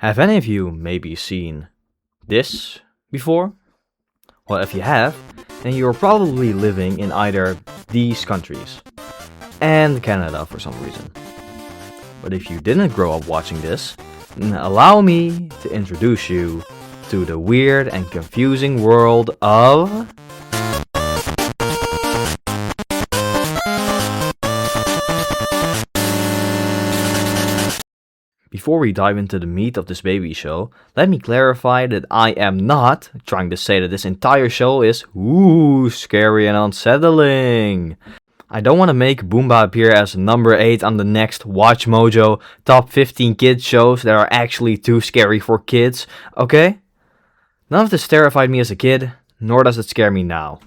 Have any of you maybe seen this before? Well, if you have, then you're probably living in either these countries and Canada for some reason. But if you didn't grow up watching this, then allow me to introduce you to the weird and confusing world of... Before we dive into the meat of this baby show, let me clarify that I am not trying to say that this entire show is scary and unsettling. I don't want to make Bumba appear as number 8 on the next Watch Mojo top 15 kids shows that are actually too scary for kids, okay? None of this terrified me as a kid, nor does it scare me now.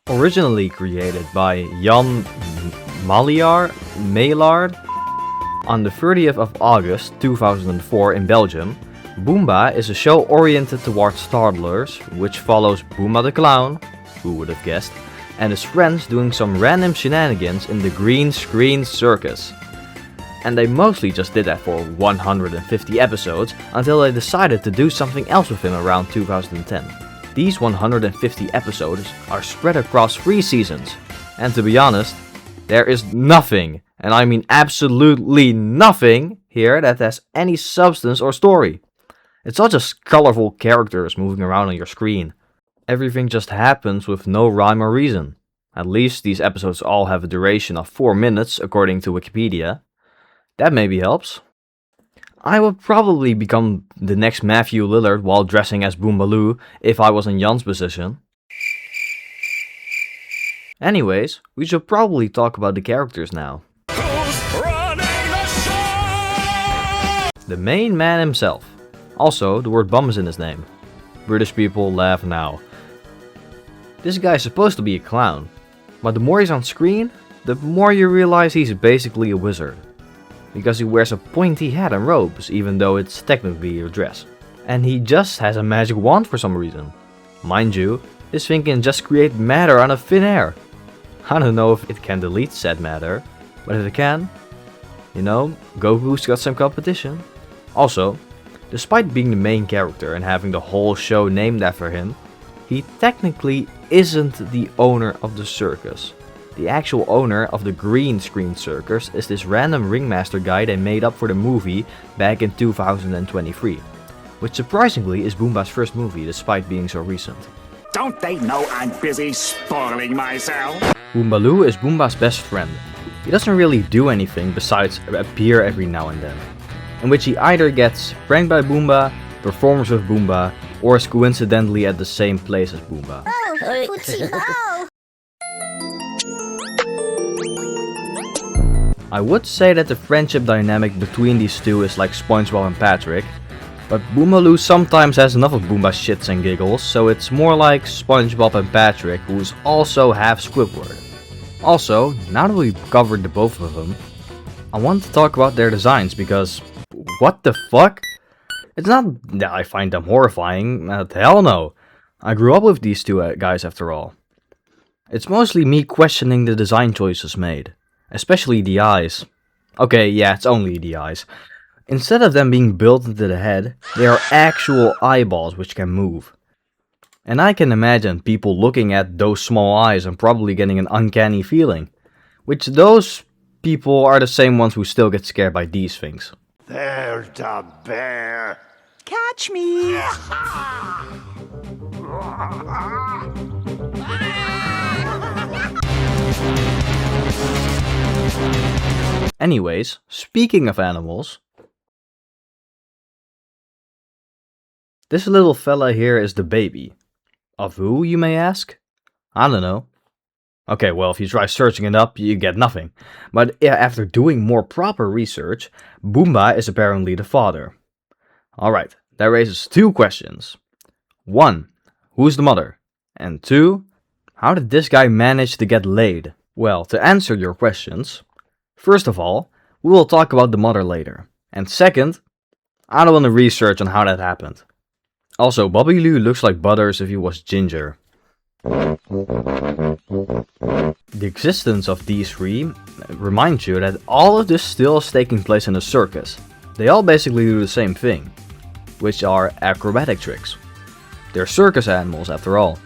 Originally created by Jan Maillard on the 30th of August 2004 in Belgium, Bumba is a show oriented towards toddlers, which follows Bumba the Clown, who would have guessed, and his friends doing some random shenanigans in the green screen circus. And they mostly just did that for 150 episodes until they decided to do something else with him around 2010. These 150 episodes are spread across 3 seasons, and to be honest, there is nothing, and I mean absolutely nothing, here that has any substance or story. It's all just colorful characters moving around on your screen. Everything just happens with no rhyme or reason. At least these episodes all have a duration of 4 minutes according to Wikipedia. That maybe helps. I would probably become the next Matthew Lillard while dressing as Boombaloo if I was in Jan's position. Anyways, we should probably talk about the characters now. Who's running the show? The main man himself. Also, the word bum is in his name. British people laugh now. This guy is supposed to be a clown, but the more he's on screen, the more you realize he's basically a wizard. Because he wears a pointy hat and robes, even though it's technically a dress. And he just has a magic wand for some reason. Mind you, this thing can just create matter out of thin air. I don't know if it can delete said matter, but if it can, you know, Goku's got some competition. Also, despite being the main character and having the whole show named after him, he technically isn't the owner of the circus. The actual owner of the green screen circus is this random ringmaster guy they made up for the movie back in 2023, which surprisingly is Bumba's first movie despite being so recent. Don't they know I'm busy spoiling myself? Boombaloo is Bumba's best friend. He doesn't really do anything besides appear every now and then, in which he either gets pranked by Bumba, performs with Bumba, or is coincidentally at the same place as Bumba. I would say that the friendship dynamic between these two is like SpongeBob and Patrick, but Boomaloo sometimes has enough of Boomba's shits and giggles, so it's more like SpongeBob and Patrick, who is also half Squidward. Also, now that we've covered the both of them, I want to talk about their designs because, what the fuck? It's not that I find them horrifying, hell no. I grew up with these two guys after all. It's mostly me questioning the design choices made, especially the eyes. Okay, yeah, it's only the eyes. Instead of them being built into the head, they are actual eyeballs which can move. And I can imagine people looking at those small eyes and probably getting an uncanny feeling. Which those people are the same ones who still get scared by these things. There's the bear. Catch me! Anyways, speaking of animals, this little fella here is the baby. Of who, you may ask? I don't know. Okay, well, if you try searching it up, you get nothing. But yeah, after doing more proper research, Bumba is apparently the father. Alright, that raises 2 questions. 1. Who's the mother? And 2. How did this guy manage to get laid? Well, to answer your questions, first of all, we will talk about the mother later. And second, I don't want to research on how that happened. Also, Bobby Lou looks like Butters if he was ginger. The existence of these three reminds you that all of this still is taking place in a circus. They all basically do the same thing, which are acrobatic tricks. They're circus animals after all.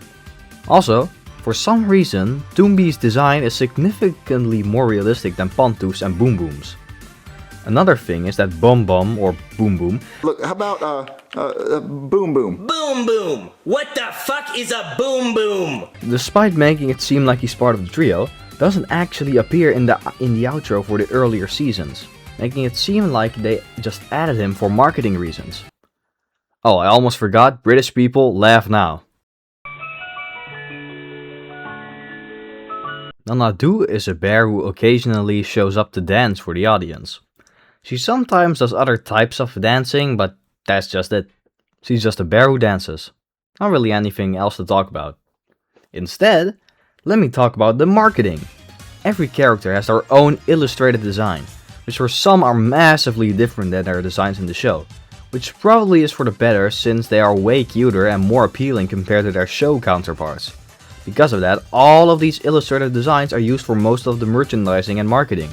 Also, for some reason, Toonbi's design is significantly more realistic than Pantouf's and Boom Boom's. Another thing is that Bum Bum or Boom Boom. Look, how about Boom Boom? Boom Boom! What the fuck is a Boom Boom? Despite making it seem like he's part of the trio, doesn't actually appear in the outro for the earlier seasons, making it seem like they just added him for marketing reasons. Oh, I almost forgot, British people, laugh now. Nanadu is a bear who occasionally shows up to dance for the audience. She sometimes does other types of dancing, but that's just it. She's just a bear who dances. Not really anything else to talk about. Instead, let me talk about the marketing. Every character has their own illustrated design, which for some are massively different than their designs in the show, which probably is for the better since they are way cuter and more appealing compared to their show counterparts. Because of that, all of these illustrated designs are used for most of the merchandising and marketing,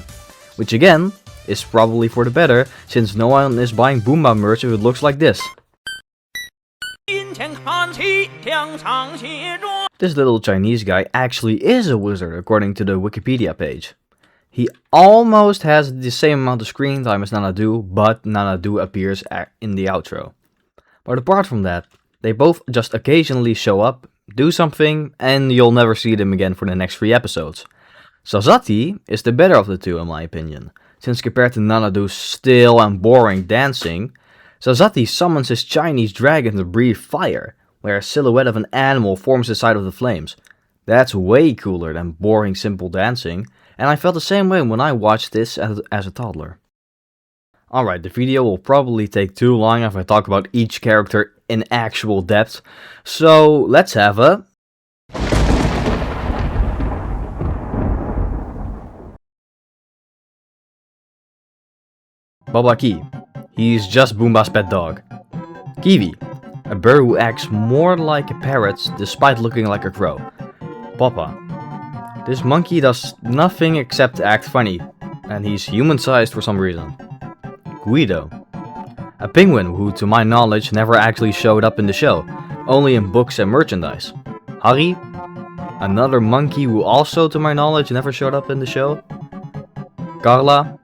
which again, is probably for the better, since no one is buying Bumba merch if it looks like this. This little Chinese guy actually is a wizard according to the Wikipedia page. He almost has the same amount of screen time as Nanadu, but Nanadu appears in the outro. But apart from that, they both just occasionally show up, do something, and you'll never see them again for the next 3 episodes. Sazati is the better of the two in my opinion, since compared to Nanadu's still and boring dancing, Sazati summons his Chinese dragon to breathe fire, where a silhouette of an animal forms the side of the flames. That's way cooler than boring simple dancing, and I felt the same way when I watched this as a toddler. Alright, the video will probably take too long if I talk about each character in actual depth, so let's have a... Babaki. He's just Boomba's pet dog. Kiwi. A bird who acts more like a parrot despite looking like a crow. Papa. This monkey does nothing except act funny, and he's human-sized for some reason. Guido. A penguin who, to my knowledge, never actually showed up in the show, only in books and merchandise. Harry. Another monkey who also, to my knowledge, never showed up in the show. Carla.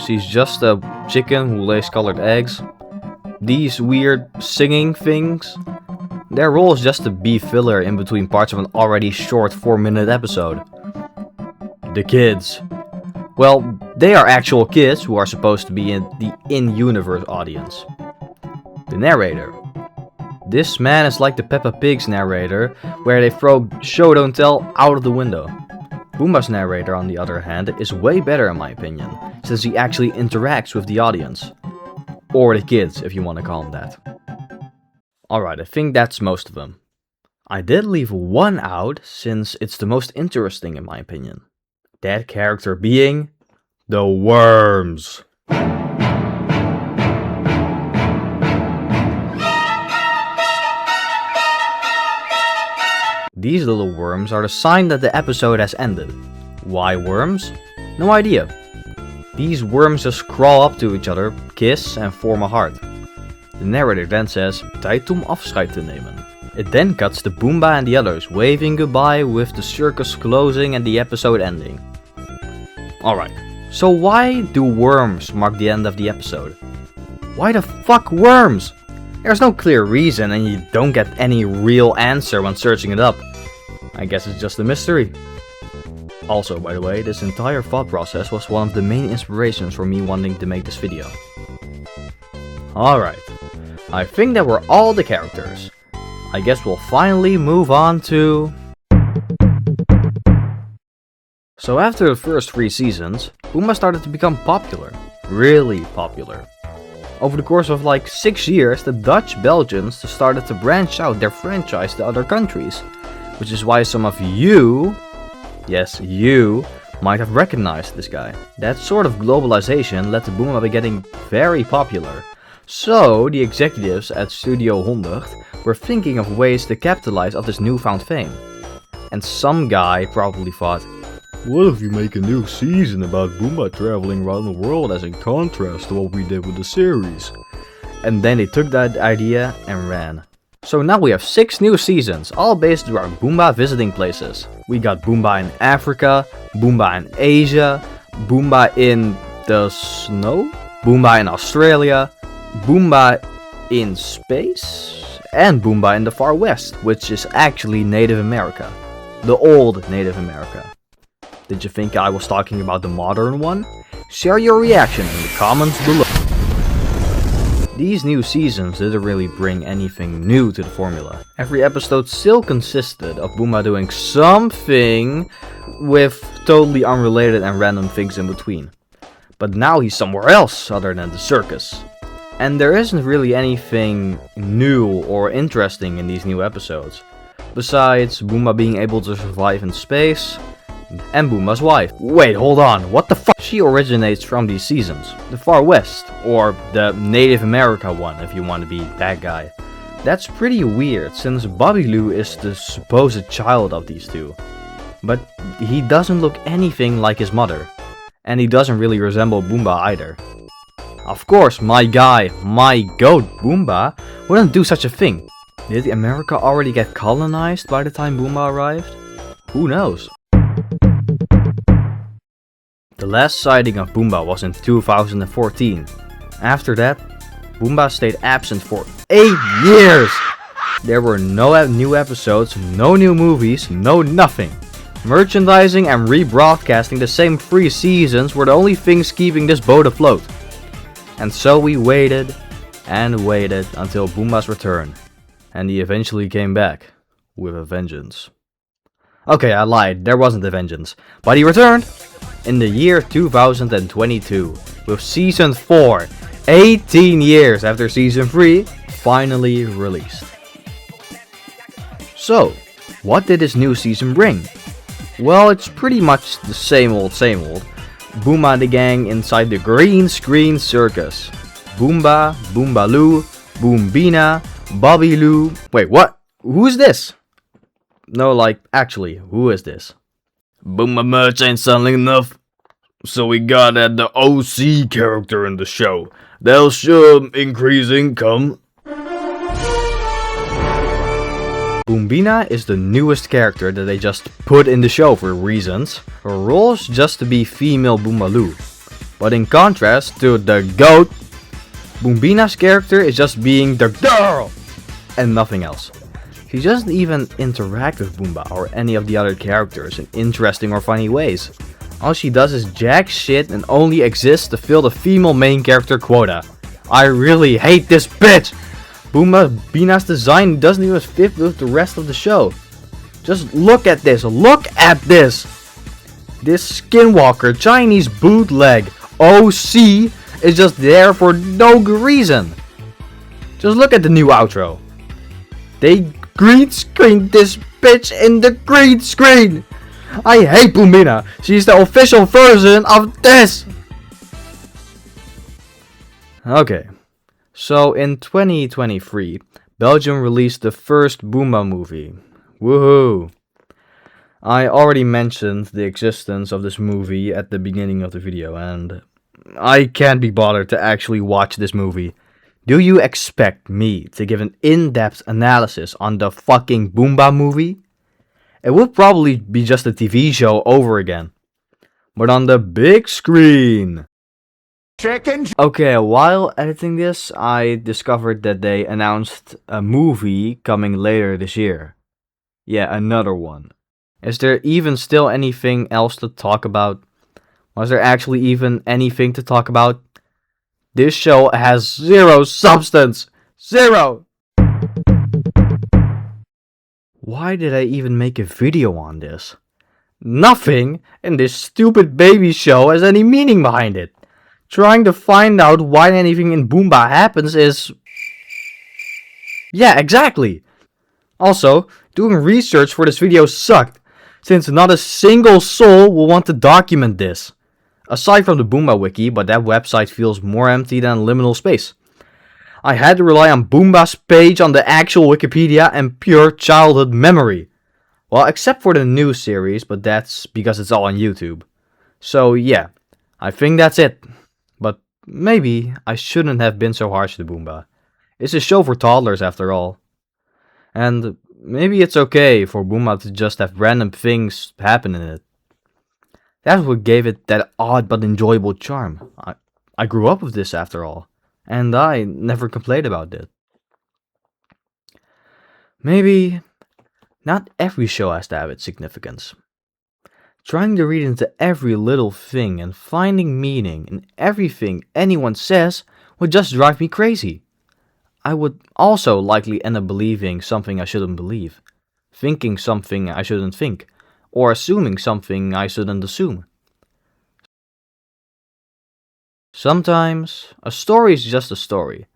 She's just a chicken who lays colored eggs. These weird singing things. Their role is just to be filler in between parts of an already short 4-minute episode. The kids. Well, they are actual kids who are supposed to be in the in-universe audience. The narrator. This man is like the Peppa Pig's narrator, where they throw show don't tell out of the window. Boomba's narrator, on the other hand, is way better in my opinion, since he actually interacts with the audience. Or the kids, if you want to call them that. Alright, I think that's most of them. I did leave one out, since it's the most interesting in my opinion. That character being... the worms. These little worms are the sign that the episode has ended. Why worms? No idea. These worms just crawl up to each other, kiss and form a heart. The narrator then says, "Tijd om afscheid te nemen." It then cuts to Boomba and the others waving goodbye with the circus closing and the episode ending. Alright, so why do worms mark the end of the episode? Why the fuck worms? There's no clear reason and you don't get any real answer when searching it up. I guess it's just a mystery. Also, by the way, this entire thought process was one of the main inspirations for me wanting to make this video. Alright, I think that were all the characters. I guess we'll finally move on to... So after the first 3 seasons, Boomba started to become popular. Really popular. Over the course of like 6 years, the Dutch Belgians started to branch out their franchise to other countries. Which is why some of you, yes you, might have recognized this guy. That sort of globalization led to Boomba getting very popular. So the executives at Studio 100 were thinking of ways to capitalize on this newfound fame. And some guy probably thought, what if you make a new season about Bumba traveling around the world as a contrast to what we did with the series? And then they took that idea and ran. So now we have 6 new seasons, all based around Bumba visiting places. We got Bumba in Africa, Bumba in Asia, Bumba in the snow, Bumba in Australia, Bumba in space, and Bumba in the Far West, which is actually Native America. The old Native America. Did you think I was talking about the modern one? Share your reaction in the comments below. These new seasons didn't really bring anything new to the formula. Every episode still consisted of Bumba doing something with totally unrelated and random things in between. But now he's somewhere else other than the circus. And there isn't really anything new or interesting in these new episodes. Besides Bumba being able to survive in space, and Bumba's wife. Wait, hold on, what the fuck? She originates from these seasons. The Far West, or the Native America one if you want to be that guy. That's pretty weird, since Bobby Lou is the supposed child of these two. But he doesn't look anything like his mother. And he doesn't really resemble Bumba either. Of course, my guy, my goat Bumba, wouldn't do such a thing. Did America already get colonized by the time Bumba arrived? Who knows? The last sighting of Bumba was in 2014. After that, Bumba stayed absent for 8 years! There were no new episodes, no new movies, no nothing. Merchandising and rebroadcasting the same 3 seasons were the only things keeping this boat afloat. And so we waited and waited until Bumba's return. And he eventually came back with a vengeance. Okay, I lied, there wasn't a vengeance. But he returned in the year 2022 with season 4, 18 years after season 3, finally released. So, what did this new season bring? Well, it's pretty much the same old. Bumba and the gang inside the green screen circus. Bumba, Boombaloo, Boombina, Bobby Lou. Wait, what? Who's this? No, like, actually, who is this? Bumba merch ain't selling enough, so we got the OC character in the show. They'll sure increase income. Boombina is the newest character that they just put in the show for reasons. Her role is just to be female Boombaloo. But in contrast to the GOAT, Boombina's character is just being the girl and nothing else. She doesn't even interact with Bumba or any of the other characters in interesting or funny ways. All she does is jack shit and only exists to fill the female main character quota. I really hate this bitch! Bina's design doesn't even fit with the rest of the show. Just look at this, This Skinwalker Chinese bootleg OC is just there for no good reason. Just look at the new outro. They green screened this bitch in the green screen. I hate Bumba. She's the official version of this. Okay, so in 2023, Belgium released the first Bumba movie. Woohoo! I already mentioned the existence of this movie at the beginning of the video, and I can't be bothered to actually watch this movie. Do you expect me to give an in-depth analysis on the fucking Bumba movie? It would probably be just a TV show over again. But on the big screen. Okay, while editing this, I discovered that they announced a movie coming later this year. Yeah, another one. Is there even still anything else to talk about? Was there actually even anything to talk about? This show has zero substance. Zero! Why did I even make a video on this? Nothing in this stupid baby show has any meaning behind it. Trying to find out why anything in Bumba happens is... Yeah, exactly. Also, doing research for this video sucked, since not a single soul will want to document this. Aside from the Bumba wiki, but that website feels more empty than liminal space. I had to rely on Boomba's page on the actual Wikipedia and pure childhood memory. Well, except for the new series, but that's because it's all on YouTube. So yeah, I think that's it. But maybe I shouldn't have been so harsh to Boomba. It's a show for toddlers after all. And maybe it's okay for Boomba to just have random things happen in it. That's what gave it that odd but enjoyable charm. I grew up with this after all, and I never complained about it. Maybe not every show has to have its significance. Trying to read into every little thing and finding meaning in everything anyone says would just drive me crazy. I would also likely end up believing something I shouldn't believe, thinking something I shouldn't think, or assuming something I shouldn't assume. Sometimes, a story is just a story.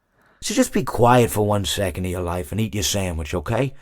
So just be quiet for 1 second of your life and eat your sandwich, okay?